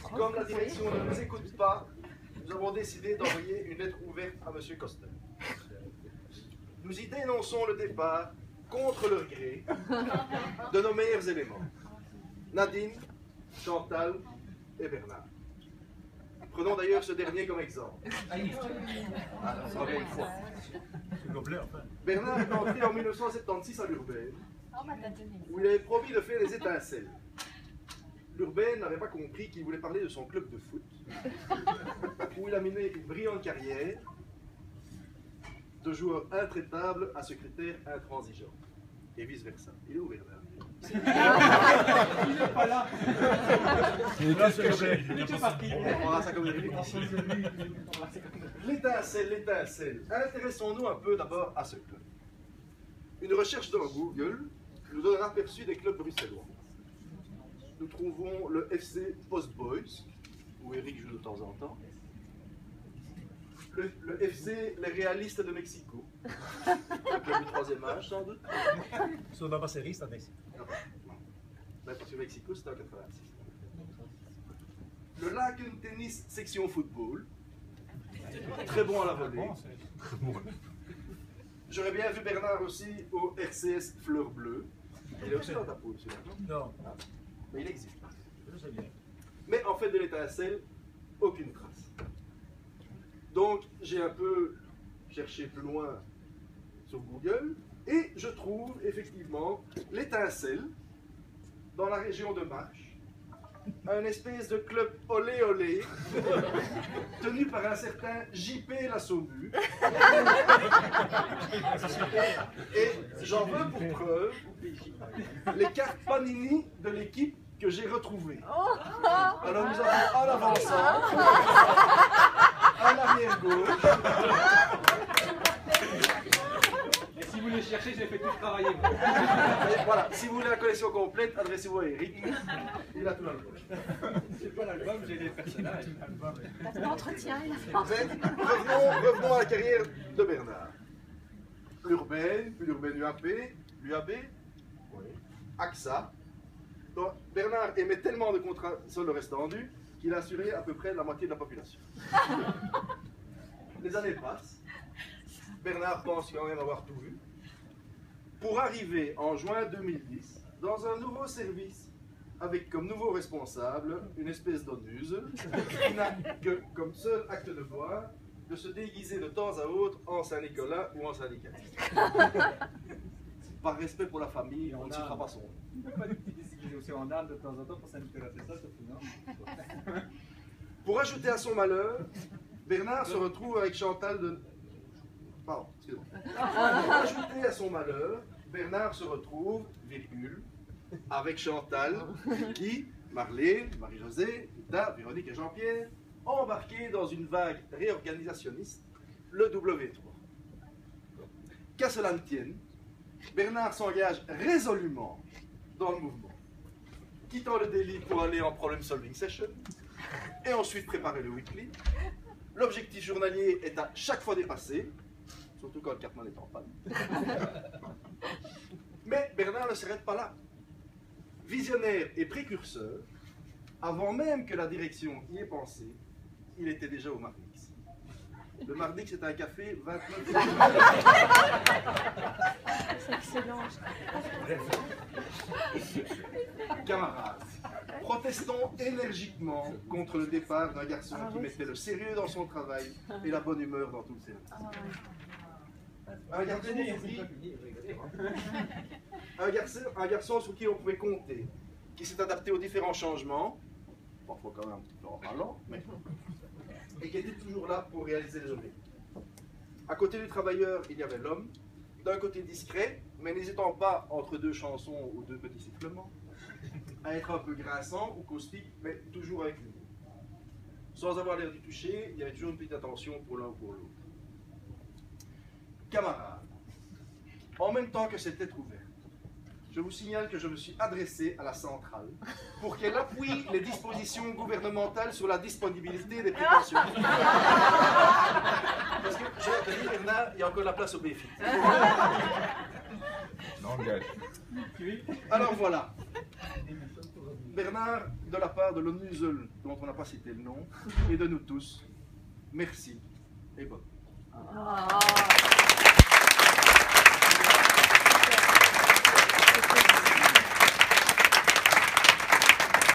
Comme la direction ne nous écoute pas, nous avons décidé d'envoyer une lettre ouverte à M. Coster. Nous y dénonçons le départ, contre leur gré, de nos meilleurs éléments. Nadine, Chantal et Bernard. Prenons d'ailleurs ce dernier comme exemple. Bernard est entré en 1976 à l'Urbaine, où il avait promis de faire des étincelles. L'Urbaine n'avait pas compris qu'il voulait parler de son club de foot, où il a mené une brillante carrière de joueur intraitable à secrétaire intransigeant, et vice-versa. Il est où, Bernard? Il n'est pas là. Il était parti. On verra ça comme une répétition. L'étincelle. Intéressons-nous un peu d'abord à ce club. Une recherche dans Google nous donne un aperçu des clubs bruxellois. Nous trouvons le FC Post Boys, où Eric joue de temps en temps. Le FC Les Réalistes de Mexico, le club du troisième âge sans doute. Sur la série, c'est à Mexico. Parce que Mexico, c'était en 86. Le Laken Tennis Section Football, très bon à la volée. J'aurais bien vu Bernard aussi au RCS Fleur Bleue. Il est aussi dans ta poule, celui-là, non? Non. Ah, mais il existe. Je sais bien. Mais en fait, de l'étincelle, aucune trace. Donc, j'ai un peu cherché plus loin sur Google et je trouve effectivement l'étincelle dans la région de Marche, un espèce de club olé olé tenu par un certain JP Lassobu. Et j'en veux pour preuve les cartes Panini de l'équipe que j'ai retrouvées. Alors nous avons en avant-centre, en arrière-gauche. Et si vous les cherchez, j'ai fait tout travailler. Et voilà, si vous voulez la collection complète, adressez-vous à Eric. Il a tout l'album. C'est pas l'album, j'ai les personnages. L'entretien, il a Revenons à la carrière de Bernard. L'Urbaine, puis l'Urbaine UAP, l'UAB, AXA. Donc, Bernard émet tellement de contrats sur le restendu qu'il a assuré à peu près la moitié de la population. Les années passent. Bernard pense quand même avoir tout vu. Pour arriver en juin 2010 dans un nouveau service avec comme nouveau responsable une espèce d'onuse qui n'a que comme seul acte de devoir de se déguiser de temps à autre en Saint-Nicolas ou en syndicaliste. Par respect pour la famille, on ne citera pas son nom. Il ne peut pas des petits déguisés aussi en âme de temps en temps pour Saint-Nicolas, c'est ça, surtout, non? Pour ajouter à son malheur, Bernard se retrouve avec Chantal de... Pardon, excusez-moi. Pour ajouter à son malheur, Bernard se retrouve, virgule, avec Chantal, qui, Marlène, Marie-Josée, Rita, Véronique et Jean-Pierre, embarqués dans une vague réorganisationniste, le W3. Qu'à cela ne tienne, Bernard s'engage résolument dans le mouvement, quittant le délit pour aller en problem solving session et ensuite préparer le weekly. L'objectif journalier est à chaque fois dépassé, surtout quand le Cartman est en panne. Mais Bernard ne s'arrête pas là. Visionnaire et précurseur, avant même que la direction y ait pensé, il était déjà au Mardix. Le Mardix, c'est un café 29. C'est excellent. Camarades, protestons énergiquement contre le départ d'un garçon qui mettait le sérieux dans son travail et la bonne humeur dans tout le service. Un garçon sur qui on pouvait compter, qui s'est adapté aux différents changements, parfois quand même un petit peu en râlant, mais et qui était toujours là pour réaliser les objectifs. À côté du travailleur, il y avait l'homme, d'un côté discret, mais n'hésitant pas entre deux chansons ou deux petits sifflements, à être un peu grinçant ou caustique, mais toujours avec l'humour. Sans avoir l'air d'y toucher, il y avait toujours une petite attention pour l'un ou pour l'autre. Camarades, en même temps que cette lettre ouverte, je vous signale que je me suis adressé à la centrale pour qu'elle appuie les dispositions gouvernementales sur la disponibilité des précautions. Parce que, je te dis, Bernard, il y a encore la place au BFI. Alors voilà. Bernard, de la part de l'ONUSEL, dont on n'a pas cité le nom, et de nous tous, merci et bon. Ah.